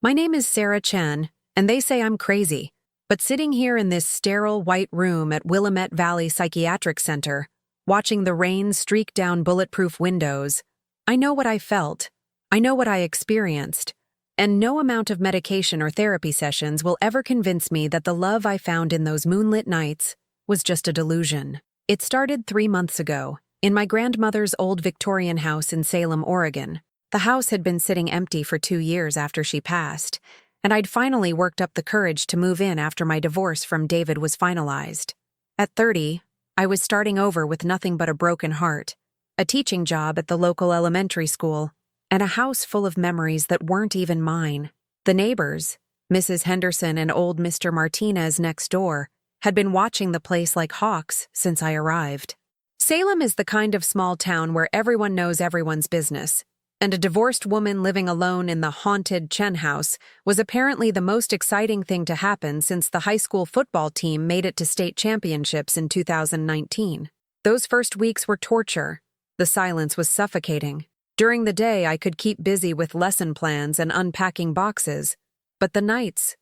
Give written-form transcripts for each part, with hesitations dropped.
My name is Sarah Chen, and they say I'm crazy. But sitting here in this sterile white room at Willamette Valley Psychiatric Center, watching the rain streak down bulletproof windows, I know what I felt. I know what I experienced. And no amount of medication or therapy sessions will ever convince me that the love I found in those moonlit nights was just a delusion. It started 3 months ago, in my grandmother's old Victorian house in Salem, Oregon. The house had been sitting empty for 2 years after she passed, and I'd finally worked up the courage to move in after my divorce from David was finalized. At 30, I was starting over with nothing but a broken heart, a teaching job at the local elementary school, and a house full of memories that weren't even mine. The neighbors, Mrs. Henderson and old Mr. Martinez next door, had been watching the place like hawks since I arrived. Salem is the kind of small town where everyone knows everyone's business, and a divorced woman living alone in the haunted Chen house was apparently the most exciting thing to happen since the high school football team made it to state championships in 2019. Those first weeks were torture. The silence was suffocating. During the day, I could keep busy with lesson plans and unpacking boxes. But the nights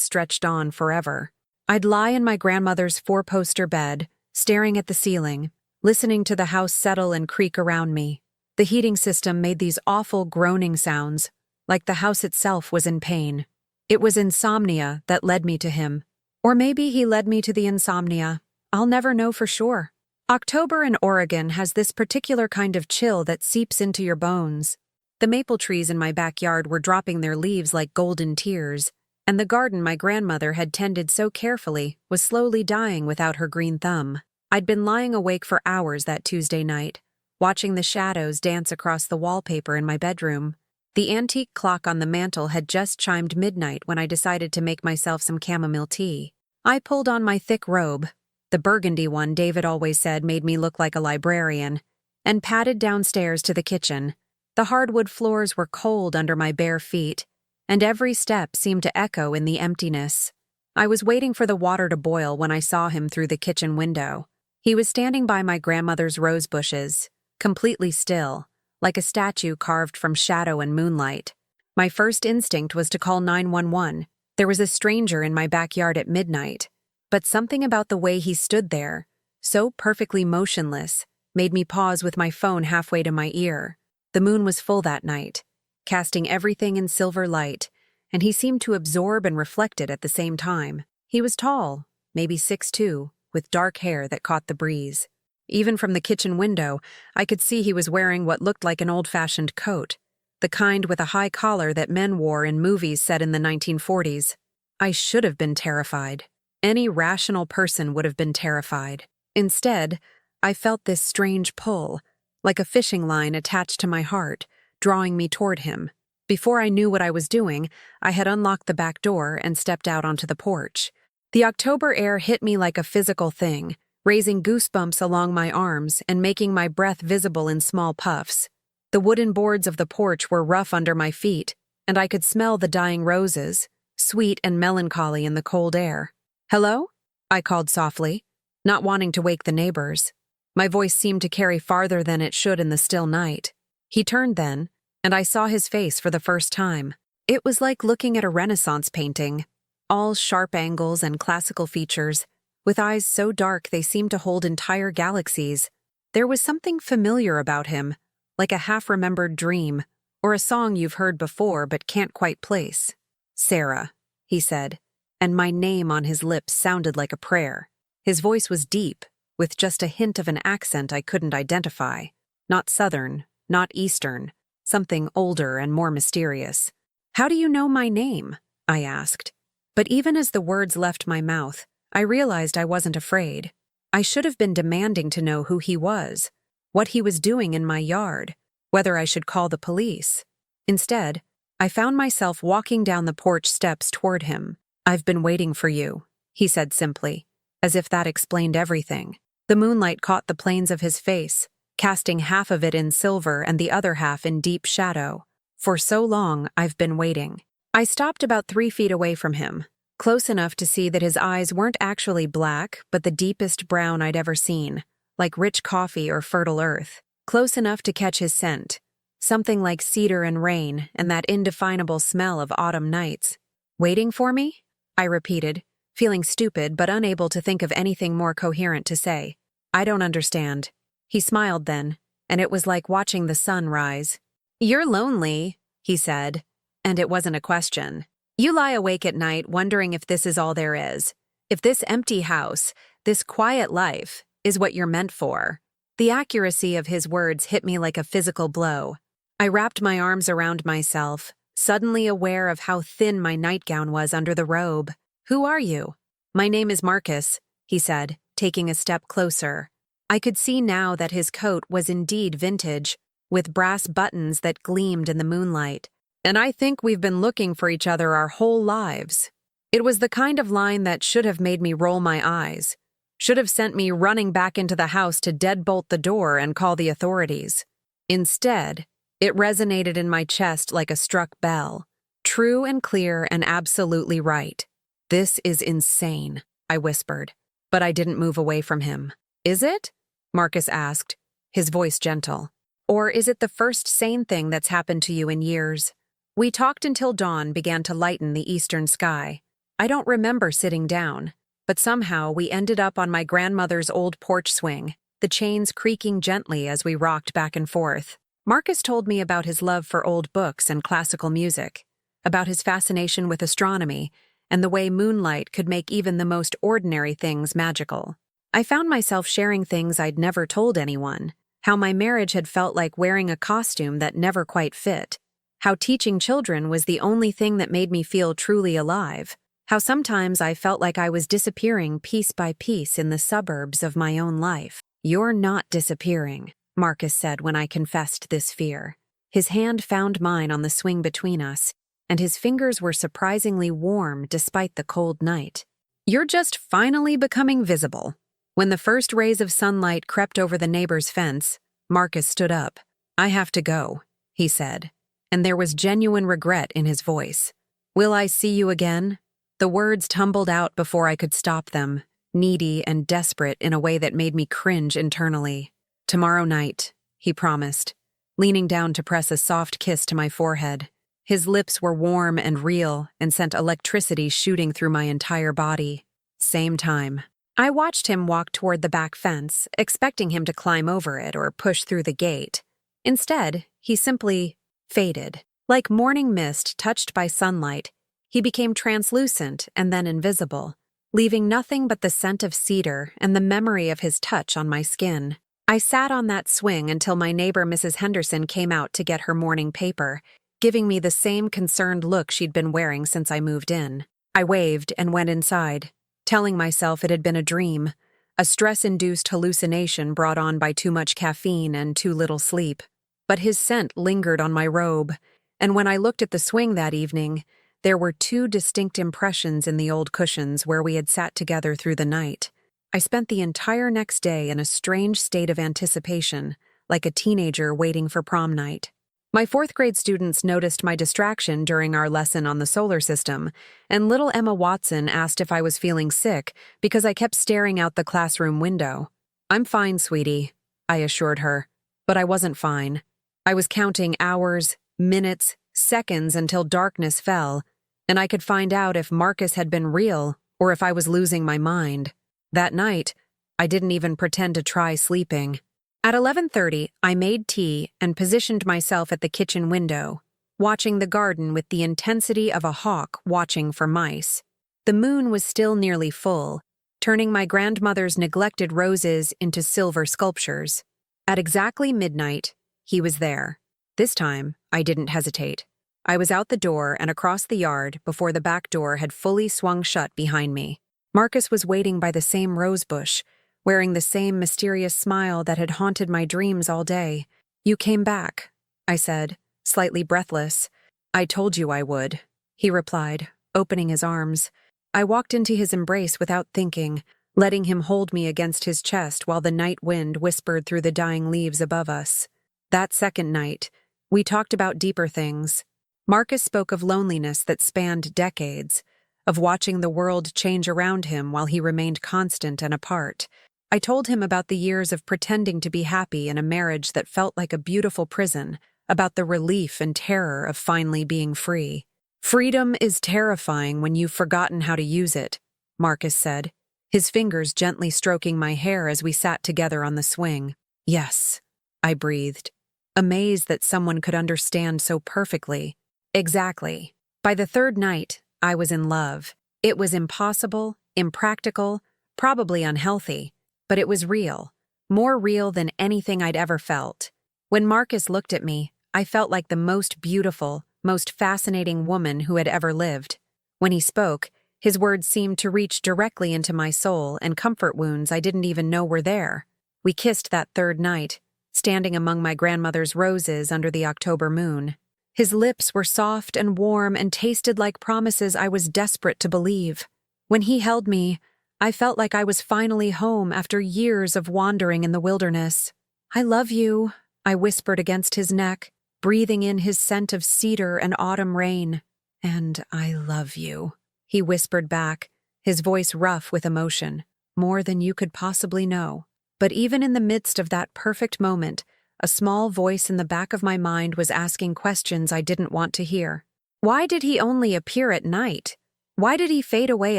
stretched on forever. I'd lie in my grandmother's 4-poster bed, staring at the ceiling, listening to the house settle and creak around me. The heating system made these awful groaning sounds, like the house itself was in pain. It was insomnia that led me to him. Or maybe he led me to the insomnia. I'll never know for sure. October in Oregon has this particular kind of chill that seeps into your bones. The maple trees in my backyard were dropping their leaves like golden tears, and the garden my grandmother had tended so carefully was slowly dying without her green thumb. I'd been lying awake for hours that Tuesday night, watching the shadows dance across the wallpaper in my bedroom. The antique clock on the mantel had just chimed midnight when I decided to make myself some chamomile tea. I pulled on my thick robe, the burgundy one David always said made me look like a librarian, and padded downstairs to the kitchen. The hardwood floors were cold under my bare feet, and every step seemed to echo in the emptiness. I was waiting for the water to boil when I saw him through the kitchen window. He was standing by my grandmother's rose bushes, completely still, like a statue carved from shadow and moonlight. My first instinct was to call 911. There was a stranger in my backyard at midnight. But something about the way he stood there, so perfectly motionless, made me pause with my phone halfway to my ear. The moon was full that night, casting everything in silver light, and he seemed to absorb and reflect it at the same time. He was tall, maybe 6'2", with dark hair that caught the breeze. Even from the kitchen window, I could see he was wearing what looked like an old-fashioned coat, the kind with a high collar that men wore in movies set in the 1940s. I should have been terrified. Any rational person would have been terrified. Instead, I felt this strange pull, like a fishing line attached to my heart, drawing me toward him. Before I knew what I was doing, I had unlocked the back door and stepped out onto the porch. The October air hit me like a physical thing, raising goosebumps along my arms and making my breath visible in small puffs. The wooden boards of the porch were rough under my feet, and I could smell the dying roses, sweet and melancholy in the cold air. "Hello?" I called softly, not wanting to wake the neighbors. My voice seemed to carry farther than it should in the still night. He turned then, and I saw his face for the first time. It was like looking at a Renaissance painting, all sharp angles and classical features, with eyes so dark they seemed to hold entire galaxies. There was something familiar about him, like a half-remembered dream, or a song you've heard before but can't quite place. "Sarah," he said, and my name on his lips sounded like a prayer. His voice was deep, with just a hint of an accent I couldn't identify. Not Southern, not Eastern, something older and more mysterious. "How do you know my name?" I asked. But even as the words left my mouth, I realized I wasn't afraid. I should have been demanding to know who he was, what he was doing in my yard, whether I should call the police. Instead, I found myself walking down the porch steps toward him. "I've been waiting for you," he said simply, as if that explained everything. The moonlight caught the planes of his face, casting half of it in silver and the other half in deep shadow. "For so long, I've been waiting." I stopped about 3 feet away from him, close enough to see that his eyes weren't actually black, but the deepest brown I'd ever seen, like rich coffee or fertile earth. Close enough to catch his scent, something like cedar and rain and that indefinable smell of autumn nights. Waiting for me? I repeated, feeling stupid but unable to think of anything more coherent to say. I don't understand. He smiled then, and it was like watching the sun rise. You're lonely, he said, and it wasn't a question. You lie awake at night wondering if this is all there is, if this empty house, this quiet life, is what you're meant for. The accuracy of his words hit me like a physical blow. I wrapped my arms around myself, suddenly aware of how thin my nightgown was under the robe. Who are you? My name is Marcus, he said, taking a step closer. I could see now that his coat was indeed vintage, with brass buttons that gleamed in the moonlight. And I think we've been looking for each other our whole lives. It was the kind of line that should have made me roll my eyes, should have sent me running back into the house to deadbolt the door and call the authorities. Instead, it resonated in my chest like a struck bell. True and clear and absolutely right. This is insane, I whispered, but I didn't move away from him. Is it? Marcus asked, his voice gentle. Or is it the first sane thing that's happened to you in years? We talked until dawn began to lighten the eastern sky. I don't remember sitting down, but somehow we ended up on my grandmother's old porch swing, the chains creaking gently as we rocked back and forth. Marcus told me about his love for old books and classical music, about his fascination with astronomy, and the way moonlight could make even the most ordinary things magical. I found myself sharing things I'd never told anyone, how my marriage had felt like wearing a costume that never quite fit, how teaching children was the only thing that made me feel truly alive, how sometimes I felt like I was disappearing piece by piece in the suburbs of my own life. You're not disappearing, Marcus said when I confessed this fear. His hand found mine on the swing between us, and his fingers were surprisingly warm despite the cold night. You're just finally becoming visible. When the first rays of sunlight crept over the neighbor's fence, Marcus stood up. I have to go, he said, and there was genuine regret in his voice. Will I see you again? The words tumbled out before I could stop them, needy and desperate in a way that made me cringe internally. Tomorrow night, he promised, leaning down to press a soft kiss to my forehead. His lips were warm and real and sent electricity shooting through my entire body. Same time. I watched him walk toward the back fence, expecting him to climb over it or push through the gate. Instead, he simply faded. Like morning mist touched by sunlight, he became translucent and then invisible, leaving nothing but the scent of cedar and the memory of his touch on my skin. I sat on that swing until my neighbor Mrs. Henderson came out to get her morning paper, giving me the same concerned look she'd been wearing since I moved in. I waved and went inside, telling myself it had been a dream, a stress-induced hallucination brought on by too much caffeine and too little sleep. But his scent lingered on my robe, and when I looked at the swing that evening, there were two distinct impressions in the old cushions where we had sat together through the night. I spent the entire next day in a strange state of anticipation, like a teenager waiting for prom night. My fourth-grade students noticed my distraction during our lesson on the solar system, and little Emma Watson asked if I was feeling sick because I kept staring out the classroom window. I'm fine, sweetie, I assured her, but I wasn't fine. I was counting hours, minutes, seconds until darkness fell, and I could find out if Marcus had been real or if I was losing my mind. That night, I didn't even pretend to try sleeping. At 11:30, I made tea and positioned myself at the kitchen window, watching the garden with the intensity of a hawk watching for mice. The moon was still nearly full, turning my grandmother's neglected roses into silver sculptures. At exactly midnight, he was there. This time, I didn't hesitate. I was out the door and across the yard before the back door had fully swung shut behind me. Marcus was waiting by the same rose bush, wearing the same mysterious smile that had haunted my dreams all day. You came back, I said, slightly breathless. I told you I would, he replied, opening his arms. I walked into his embrace without thinking, letting him hold me against his chest while the night wind whispered through the dying leaves above us. That second night, we talked about deeper things. Marcus spoke of loneliness that spanned decades, of watching the world change around him while he remained constant and apart. I told him about the years of pretending to be happy in a marriage that felt like a beautiful prison, about the relief and terror of finally being free. "Freedom is terrifying when you've forgotten how to use it," Marcus said, his fingers gently stroking my hair as we sat together on the swing. "Yes," I breathed, amazed that someone could understand so perfectly. Exactly. By the third night, I was in love. It was impossible, impractical, probably unhealthy, but it was real, more real than anything I'd ever felt. When Marcus looked at me, I felt like the most beautiful, most fascinating woman who had ever lived. When he spoke, his words seemed to reach directly into my soul and comfort wounds I didn't even know were there. We kissed that third night, standing among my grandmother's roses under the October moon. His lips were soft and warm and tasted like promises I was desperate to believe. When he held me, I felt like I was finally home after years of wandering in the wilderness. "I love you," I whispered against his neck, breathing in his scent of cedar and autumn rain. "And I love you," he whispered back, his voice rough with emotion, "more than you could possibly know." But even in the midst of that perfect moment, a small voice in the back of my mind was asking questions I didn't want to hear. Why did he only appear at night? Why did he fade away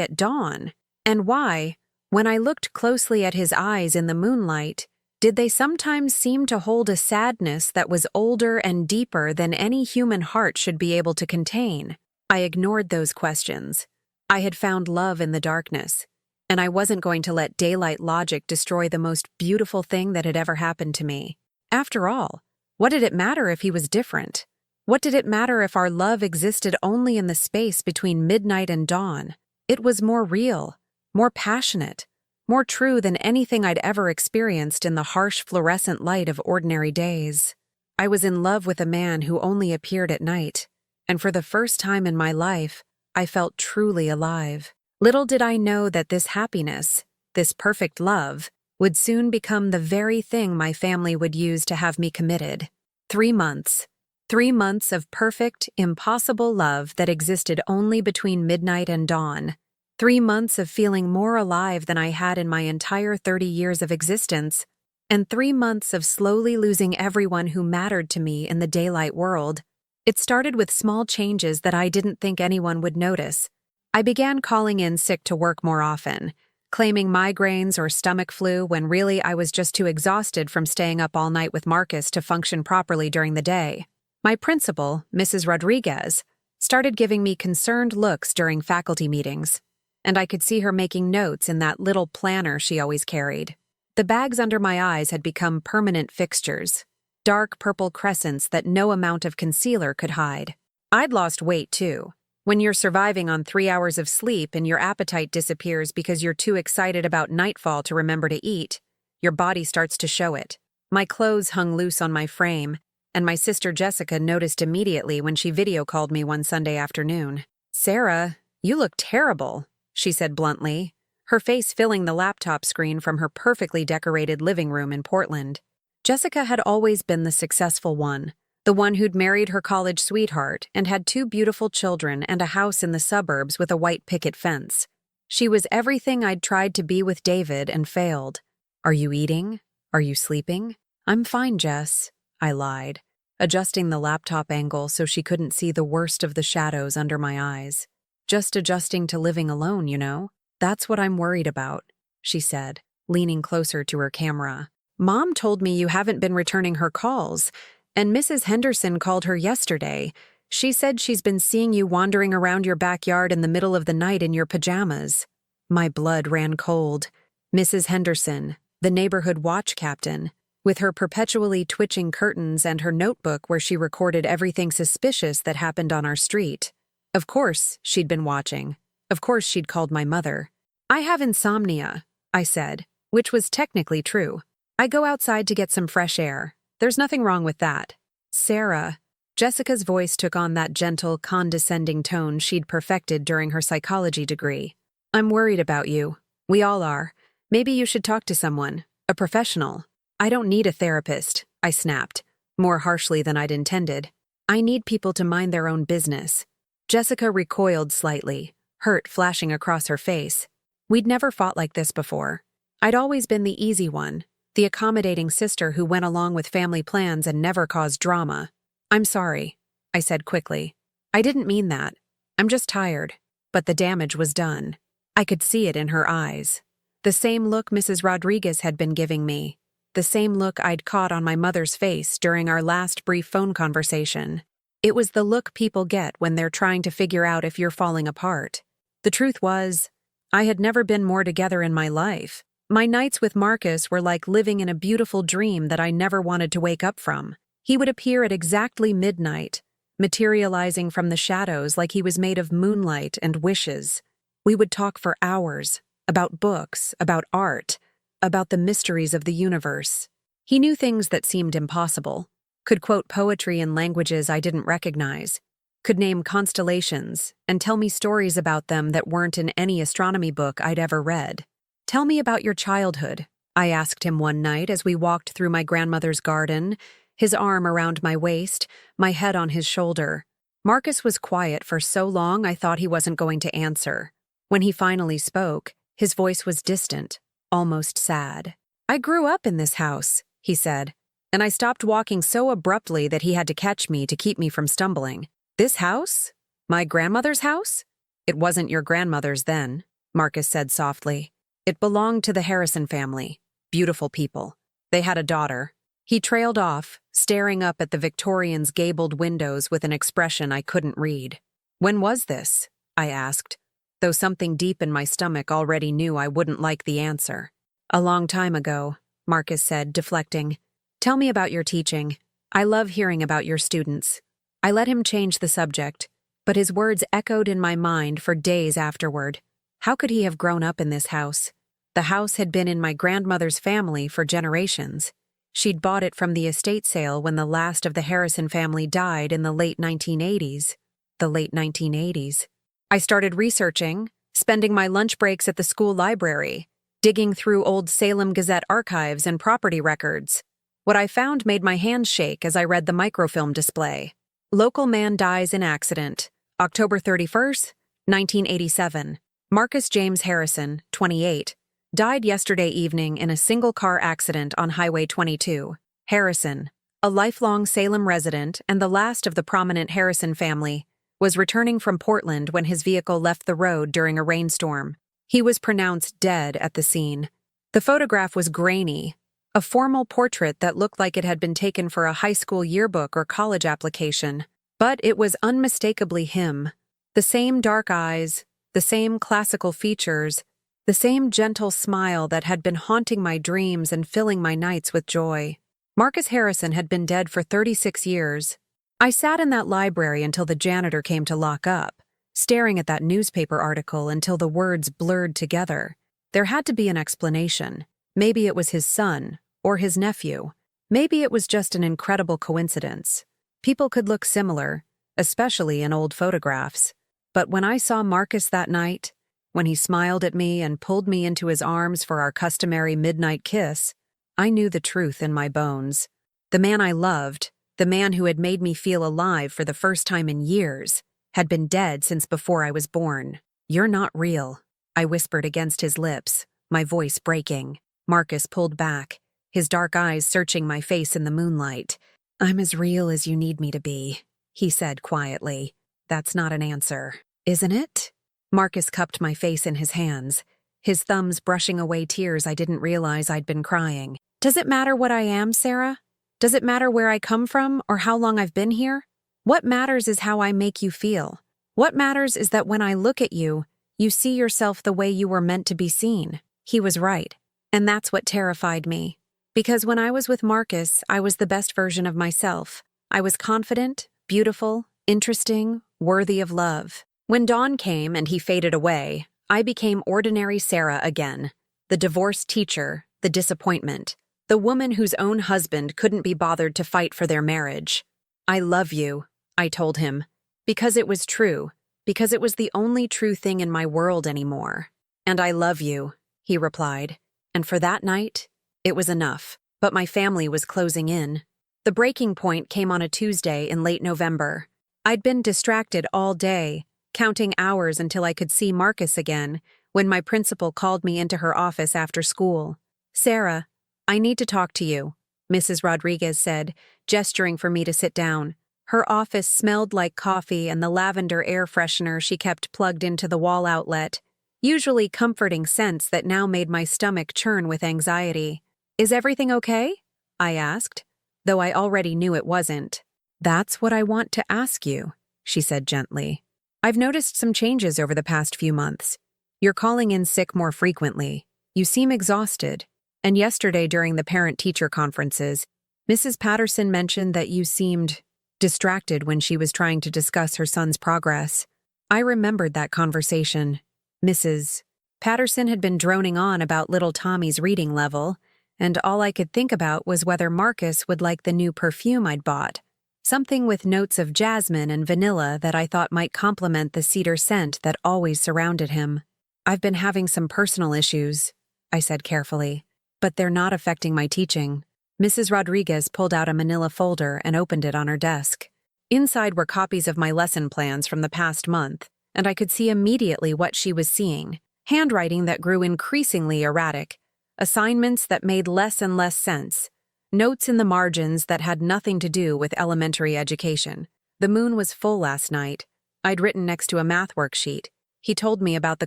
at dawn? And why, when I looked closely at his eyes in the moonlight, did they sometimes seem to hold a sadness that was older and deeper than any human heart should be able to contain? I ignored those questions. I had found love in the darkness, and I wasn't going to let daylight logic destroy the most beautiful thing that had ever happened to me. After all, what did it matter if he was different? What did it matter if our love existed only in the space between midnight and dawn? It was more real, more passionate, more true than anything I'd ever experienced in the harsh fluorescent light of ordinary days. I was in love with a man who only appeared at night, and for the first time in my life, I felt truly alive. Little did I know that this happiness, this perfect love, would soon become the very thing my family would use to have me committed. 3 months. 3 months of perfect, impossible love that existed only between midnight and dawn. 3 months of feeling more alive than I had in my entire 30 years of existence, and 3 months of slowly losing everyone who mattered to me in the daylight world. It started with small changes that I didn't think anyone would notice. I began calling in sick to work more often, claiming migraines or stomach flu when really I was just too exhausted from staying up all night with Marcus to function properly during the day. My principal, Mrs. Rodriguez, started giving me concerned looks during faculty meetings, and I could see her making notes in that little planner she always carried. The bags under my eyes had become permanent fixtures, dark purple crescents that no amount of concealer could hide. I'd lost weight, too. When you're surviving on 3 hours of sleep and your appetite disappears because you're too excited about nightfall to remember to eat, your body starts to show it. My clothes hung loose on my frame, and my sister Jessica noticed immediately when she video called me one Sunday afternoon. "Sarah, you look terrible," she said bluntly, her face filling the laptop screen from her perfectly decorated living room in Portland. Jessica had always been the successful one, the one who'd married her college sweetheart and had 2 beautiful children and a house in the suburbs with a white picket fence. She was everything I'd tried to be with David and failed. "Are you eating? Are you sleeping?" "I'm fine, Jess," I lied, adjusting the laptop angle so she couldn't see the worst of the shadows under my eyes. "Just adjusting to living alone, you know. That's what I'm worried about," she said, leaning closer to her camera. "Mom told me you haven't been returning her calls, and Mrs. Henderson called her yesterday. She said she's been seeing you wandering around your backyard in the middle of the night in your pajamas." My blood ran cold. Mrs. Henderson, the neighborhood watch captain, with her perpetually twitching curtains and her notebook where she recorded everything suspicious that happened on our street. Of course, she'd been watching. Of course, she'd called my mother. "I have insomnia," I said, which was technically true. "I go outside to get some fresh air. There's nothing wrong with that." "Sarah," Jessica's voice took on that gentle, condescending tone she'd perfected during her psychology degree. "I'm worried about you. We all are. Maybe you should talk to someone, a professional." "I don't need a therapist," I snapped, more harshly than I'd intended. "I need people to mind their own business." Jessica recoiled slightly, hurt flashing across her face. We'd never fought like this before. I'd always been the easy one, the accommodating sister who went along with family plans and never caused drama. I'm sorry, I said quickly. I didn't mean that. I'm just tired. But the damage was done. I could see it in her eyes. The same look Mrs. Rodriguez had been giving me. The same look I'd caught on my mother's face during our last brief phone conversation. It was the look people get when they're trying to figure out if you're falling apart. The truth was, I had never been more together in my life. My nights with Marcus were like living in a beautiful dream that I never wanted to wake up from. He would appear at exactly midnight, materializing from the shadows like he was made of moonlight and wishes. We would talk for hours, about books, about art, about the mysteries of the universe. He knew things that seemed impossible, could quote poetry in languages I didn't recognize, could name constellations, and tell me stories about them that weren't in any astronomy book I'd ever read. Tell me about your childhood, I asked him one night as we walked through my grandmother's garden, his arm around my waist, my head on his shoulder. Marcus was quiet for so long I thought he wasn't going to answer. When he finally spoke, his voice was distant, almost sad. I grew up in this house, he said, and I stopped walking so abruptly that he had to catch me to keep me from stumbling. This house? My grandmother's house? It wasn't your grandmother's then, Marcus said softly. It belonged to the Harrison family. Beautiful people. They had a daughter. He trailed off, staring up at the Victorians' gabled windows with an expression I couldn't read. When was this? I asked, though something deep in my stomach already knew I wouldn't like the answer. A long time ago, Marcus said, deflecting. Tell me about your teaching. I love hearing about your students. I let him change the subject, but his words echoed in my mind for days afterward. How could he have grown up in this house? The house had been in my grandmother's family for generations. She'd bought it from the estate sale when the last of the Harrison family died in the late 1980s. The late 1980s. I started researching, spending my lunch breaks at the school library, digging through old Salem Gazette archives and property records. What I found made my hands shake as I read the microfilm display. Local man dies in accident. October 31st, 1987. Marcus James Harrison, 28, died yesterday evening in a single-car accident on Highway 22. Harrison, a lifelong Salem resident and the last of the prominent Harrison family, was returning from Portland when his vehicle left the road during a rainstorm. He was pronounced dead at the scene. The photograph was grainy, a formal portrait that looked like it had been taken for a high school yearbook or college application. But it was unmistakably him. The same dark eyes, the same classical features, the same gentle smile that had been haunting my dreams and filling my nights with joy. Marcus Harrison had been dead for 36 years. I sat in that library until the janitor came to lock up, staring at that newspaper article until the words blurred together. There had to be an explanation. Maybe it was his son, or his nephew. Maybe it was just an incredible coincidence. People could look similar, especially in old photographs. But when I saw Marcus that night, when he smiled at me and pulled me into his arms for our customary midnight kiss, I knew the truth in my bones. The man I loved, the man who had made me feel alive for the first time in years, had been dead since before I was born. You're not real, I whispered against his lips, my voice breaking. Marcus pulled back, his dark eyes searching my face in the moonlight. I'm as real as you need me to be, he said quietly. That's not an answer, isn't it? Marcus cupped my face in his hands, his thumbs brushing away tears I didn't realize I'd been crying. Does it matter what I am, Sarah? Does it matter where I come from or how long I've been here? What matters is how I make you feel. What matters is that when I look at you, you see yourself the way you were meant to be seen. He was right. And that's what terrified me. Because when I was with Marcus, I was the best version of myself. I was confident, beautiful, interesting, worthy of love. When dawn came and he faded away, I became ordinary Sarah again. The divorced teacher, the disappointment, the woman whose own husband couldn't be bothered to fight for their marriage. I love you, I told him. Because it was true. Because it was the only true thing in my world anymore. And I love you, he replied. And for that night, it was enough. But my family was closing in. The breaking point came on a Tuesday in late November. I'd been distracted all day, counting hours until I could see Marcus again, when my principal called me into her office after school. Sarah, I need to talk to you, Mrs. Rodriguez said, gesturing for me to sit down. Her office smelled like coffee and the lavender air freshener she kept plugged into the wall outlet, usually comforting scents that now made my stomach churn with anxiety. "Is everything okay?" I asked, though I already knew it wasn't. "That's what I want to ask you," she said gently. "I've noticed some changes over the past few months. You're calling in sick more frequently. You seem exhausted. And yesterday during the parent-teacher conferences, Mrs. Patterson mentioned that you seemed distracted when she was trying to discuss her son's progress." I remembered that conversation. Mrs. Patterson had been droning on about little Tommy's reading level, and all I could think about was whether Marcus would like the new perfume I'd bought, something with notes of jasmine and vanilla that I thought might complement the cedar scent that always surrounded him. "I've been having some personal issues," I said carefully, "but they're not affecting my teaching." Mrs. Rodriguez pulled out a manila folder and opened it on her desk. Inside were copies of my lesson plans from the past month, and I could see immediately what she was seeing: handwriting that grew increasingly erratic, assignments that made less and less sense, notes in the margins that had nothing to do with elementary education. The moon was full last night. I'd written next to a math worksheet. He told me about the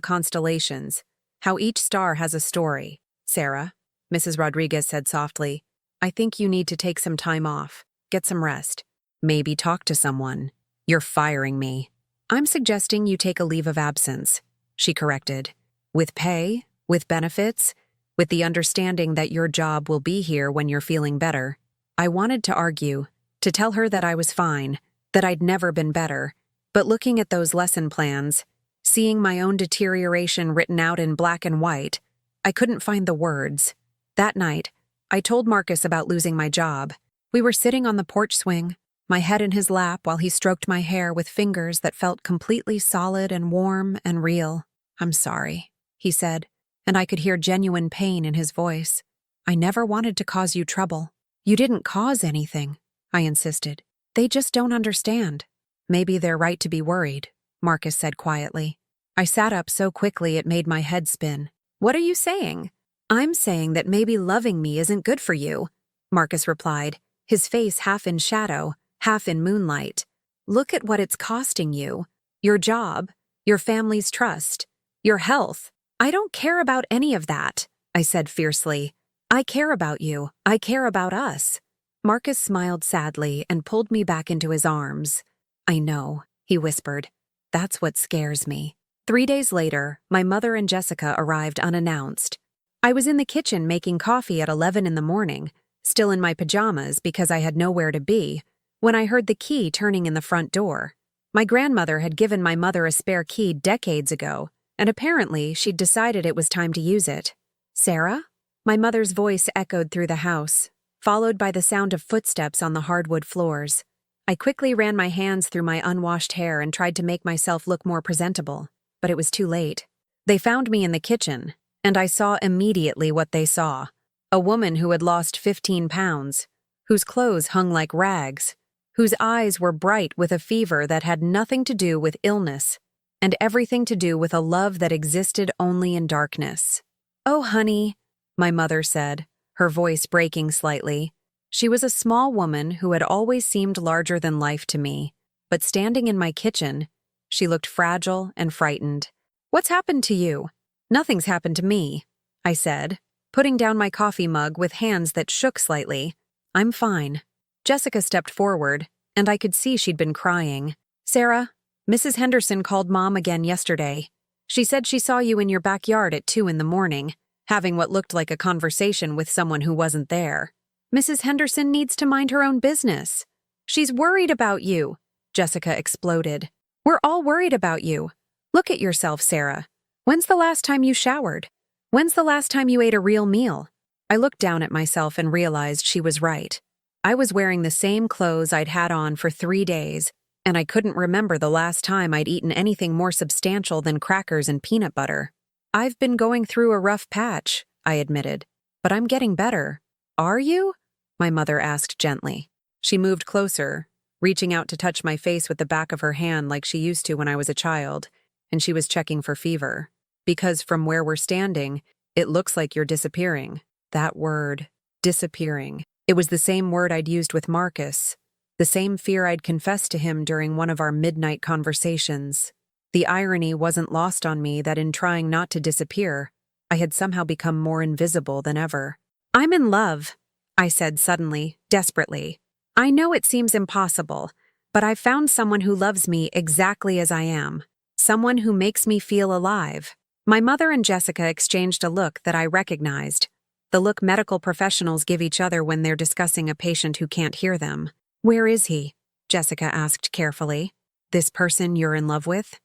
constellations, how each star has a story. "Sarah," Mrs. Rodriguez said softly, "I think you need to take some time off, get some rest, maybe talk to someone. You're firing me." "I'm suggesting you take a leave of absence," she corrected. "With pay, with benefits, with the understanding that your job will be here when you're feeling better." I wanted to argue, to tell her that I was fine, that I'd never been better, but looking at those lesson plans, seeing my own deterioration written out in black and white, I couldn't find the words. That night, I told Marcus about losing my job. We were sitting on the porch swing, my head in his lap while he stroked my hair with fingers that felt completely solid and warm and real. "I'm sorry," he said, and I could hear genuine pain in his voice. "I never wanted to cause you trouble." "You didn't cause anything," I insisted. "They just don't understand." "Maybe they're right to be worried," Marcus said quietly. I sat up so quickly it made my head spin. "What are you saying?" "I'm saying that maybe loving me isn't good for you," Marcus replied, his face half in shadow, half in moonlight. "Look at what it's costing you. Your job, your family's trust, your health." "I don't care about any of that," I said fiercely. "I care about you. I care about us." Marcus smiled sadly and pulled me back into his arms. "I know," he whispered. "That's what scares me." 3 days later, my mother and Jessica arrived unannounced. I was in the kitchen making coffee at 11 in the morning, still in my pajamas because I had nowhere to be, when I heard the key turning in the front door. My grandmother had given my mother a spare key decades ago, and apparently she'd decided it was time to use it. "Sarah?" My mother's voice echoed through the house, followed by the sound of footsteps on the hardwood floors. I quickly ran my hands through my unwashed hair and tried to make myself look more presentable, but it was too late. They found me in the kitchen, and I saw immediately what they saw: a woman who had lost 15 pounds, whose clothes hung like rags, whose eyes were bright with a fever that had nothing to do with illness, and everything to do with a love that existed only in darkness. "Oh, honey," my mother said, her voice breaking slightly. She was a small woman who had always seemed larger than life to me, but standing in my kitchen, she looked fragile and frightened. "What's happened to you?" "Nothing's happened to me," I said, putting down my coffee mug with hands that shook slightly. "I'm fine." Jessica stepped forward, and I could see she'd been crying. "Sarah, Mrs. Henderson called Mom again yesterday. She said she saw you in your backyard at 2 in the morning, having what looked like a conversation with someone who wasn't there. Mrs. Henderson needs to mind her own business. She's worried about you," Jessica exploded. "We're all worried about you. Look at yourself, Sarah. When's the last time you showered? When's the last time you ate a real meal?" I looked down at myself and realized she was right. I was wearing the same clothes I'd had on for 3 days, and I couldn't remember the last time I'd eaten anything more substantial than crackers and peanut butter. "I've been going through a rough patch," I admitted, "but I'm getting better." "Are you?" my mother asked gently. She moved closer, reaching out to touch my face with the back of her hand like she used to when I was a child, and she was checking for fever. "Because from where we're standing, it looks like you're disappearing." That word, disappearing. It was the same word I'd used with Marcus. the same fear I'd confessed to him during one of our midnight conversations. The irony wasn't lost on me that in trying not to disappear, I had somehow become more invisible than ever. "I'm in love," I said suddenly, desperately. "I know it seems impossible, but I've found someone who loves me exactly as I am. Someone who makes me feel alive." My mother and Jessica exchanged a look that I recognized, the look medical professionals give each other when they're discussing a patient who can't hear them. "Where is he?" Jessica asked carefully. "This person you're in love with?"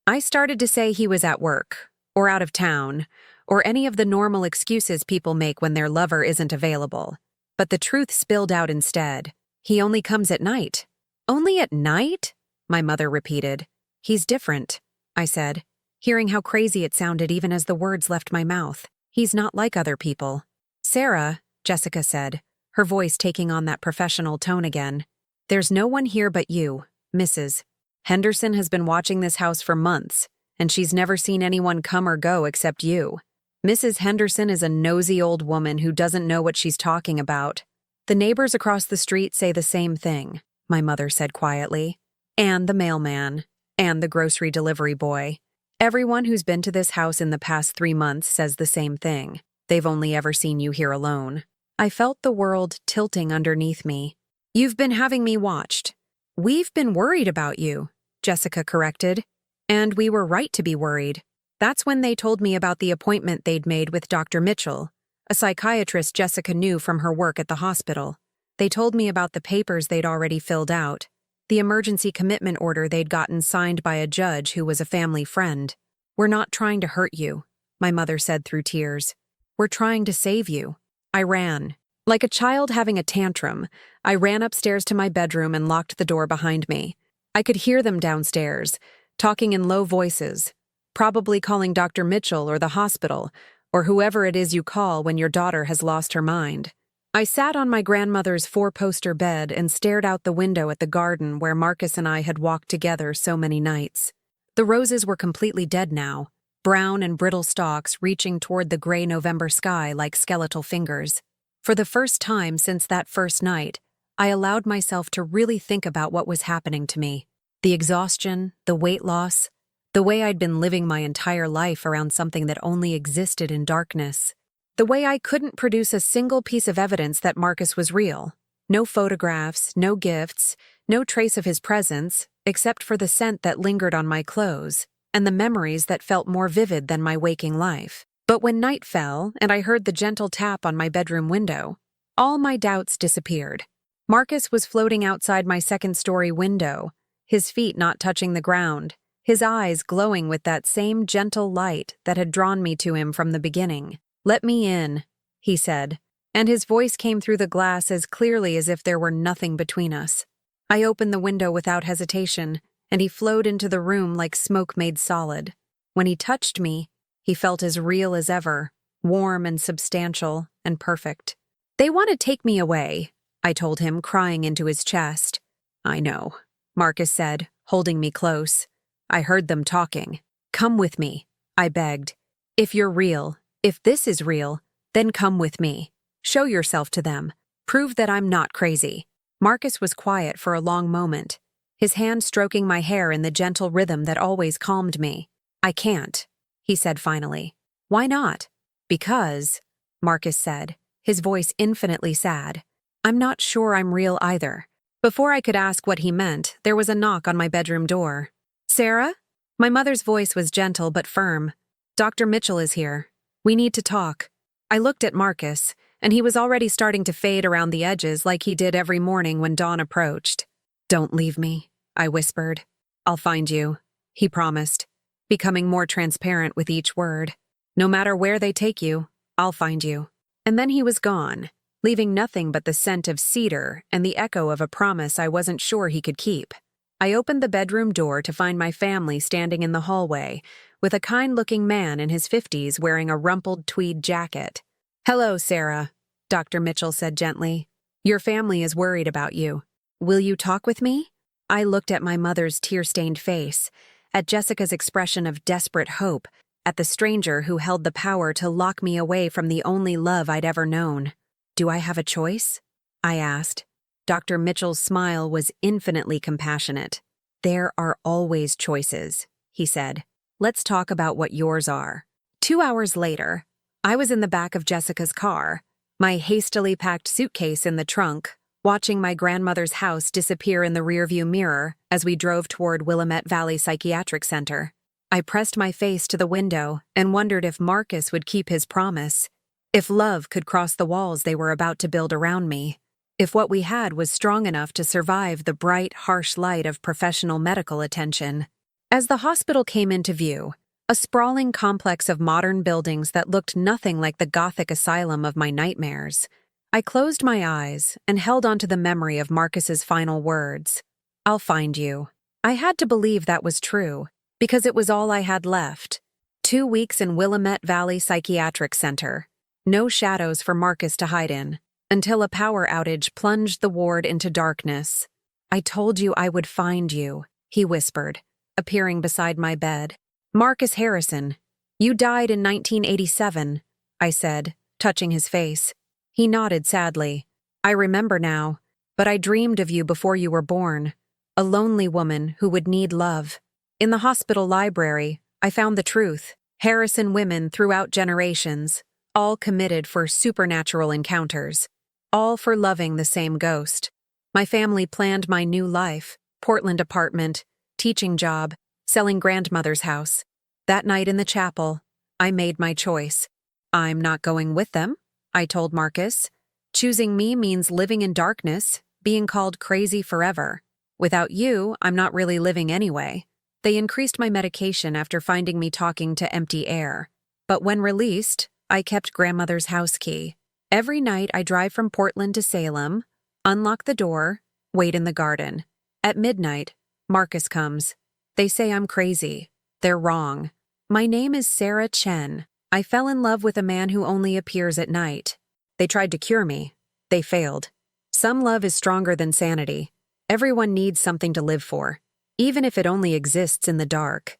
I started to say he was at work, or out of town, or any of the normal excuses people make when their lover isn't available. But the truth spilled out instead. "He only comes at night." "Only at night?" my mother repeated. "He's different," I said, hearing how crazy it sounded even as the words left my mouth. "He's not like other people." "Sarah," Jessica said, her voice taking on that professional tone again, "there's no one here but you, Mrs. Henderson has been watching this house for months, and she's never seen anyone come or go except you. Mrs. Henderson is a nosy old woman who doesn't know what she's talking about. The neighbors across the street say the same thing," my mother said quietly. "And the mailman, and the grocery delivery boy. Everyone who's been to this house in the past 3 months says the same thing. They've only ever seen you here alone." I felt the world tilting underneath me. "You've been having me watched." "We've been worried about you," Jessica corrected. "And we were right to be worried." That's when they told me about the appointment they'd made with Dr. Mitchell, a psychiatrist Jessica knew from her work at the hospital. They told me about the papers they'd already filled out, the emergency commitment order they'd gotten signed by a judge who was a family friend. "We're not trying to hurt you," my mother said through tears. "We're trying to save you." I ran. Like a child having a tantrum, I ran upstairs to my bedroom and locked the door behind me. I could hear them downstairs, talking in low voices, probably calling Dr. Mitchell or the hospital, or whoever it is you call when your daughter has lost her mind. I sat on my grandmother's 4-poster bed and stared out the window at the garden where Marcus and I had walked together so many nights. The roses were completely dead now, brown and brittle stalks reaching toward the gray November sky like skeletal fingers. For the first time since that first night, I allowed myself to really think about what was happening to me. The exhaustion, the weight loss, the way I'd been living my entire life around something that only existed in darkness. The way I couldn't produce a single piece of evidence that Marcus was real. No photographs, no gifts, no trace of his presence, except for the scent that lingered on my clothes, and the memories that felt more vivid than my waking life. But when night fell and I heard the gentle tap on my bedroom window, all my doubts disappeared. Marcus was floating outside my second-story window, his feet not touching the ground, his eyes glowing with that same gentle light that had drawn me to him from the beginning. "Let me in," he said, and his voice came through the glass as clearly as if there were nothing between us. I opened the window without hesitation, and he flowed into the room like smoke made solid. When he touched me, he felt as real as ever, warm and substantial and perfect. "They want to take me away," I told him, crying into his chest. "I know," Marcus said, holding me close. "I heard them talking." "Come with me," I begged. "If you're real, if this is real, then come with me. Show yourself to them. Prove that I'm not crazy." Marcus was quiet for a long moment, his hand stroking my hair in the gentle rhythm that always calmed me. "I can't," he said finally. "Why not?" "Because," Marcus said, his voice infinitely sad, "I'm not sure I'm real either." Before I could ask what he meant, there was a knock on my bedroom door. "Sarah?" My mother's voice was gentle but firm. "Dr. Mitchell is here. We need to talk." I looked at Marcus, and he was already starting to fade around the edges like he did every morning when dawn approached. "Don't leave me," I whispered. "I'll find you," he promised, becoming more transparent with each word. "No matter where they take you, I'll find you." And then he was gone, leaving nothing but the scent of cedar and the echo of a promise I wasn't sure he could keep. I opened the bedroom door to find my family standing in the hallway, with a kind-looking man in his 50s wearing a rumpled tweed jacket. "Hello, Sarah," Dr. Mitchell said gently. "Your family is worried about you. Will you talk with me?" I looked at my mother's tear-stained face, at Jessica's expression of desperate hope, at the stranger who held the power to lock me away from the only love I'd ever known. "Do I have a choice?" I asked. Dr. Mitchell's smile was infinitely compassionate. "There are always choices," he said. "Let's talk about what yours are." 2 hours later, I was in the back of Jessica's car, my hastily packed suitcase in the trunk, watching my grandmother's house disappear in the rearview mirror as we drove toward Willamette Valley Psychiatric Center. I pressed my face to the window and wondered if Marcus would keep his promise, if love could cross the walls they were about to build around me, if what we had was strong enough to survive the bright, harsh light of professional medical attention. As the hospital came into view, a sprawling complex of modern buildings that looked nothing like the Gothic asylum of my nightmares, I closed my eyes and held onto the memory of Marcus's final words. "I'll find you." I had to believe that was true, because it was all I had left. 2 weeks in Willamette Valley Psychiatric Center. No shadows for Marcus to hide in, until a power outage plunged the ward into darkness. "I told you I would find you," he whispered, appearing beside my bed. "Marcus Harrison, you died in 1987, I said, touching his face. He nodded sadly. "I remember now, but I dreamed of you before you were born. A lonely woman who would need love. In the hospital library, I found the truth. Harrison women throughout generations, all committed for supernatural encounters, all for loving the same ghost. My family planned my new life, Portland apartment, teaching job, selling grandmother's house. That night in the chapel, I made my choice. I'm not going with them, I told Marcus. Choosing me means living in darkness, being called crazy forever. Without you, I'm not really living anyway. They increased my medication after finding me talking to empty air. But when released, I kept grandmother's house key. Every night I drive from Portland to Salem, unlock the door, wait in the garden. At midnight, Marcus comes. They say I'm crazy. They're wrong. My name is Sarah Chen. I fell in love with a man who only appears at night. They tried to cure me. They failed. Some love is stronger than sanity. Everyone needs something to live for, even if it only exists in the dark.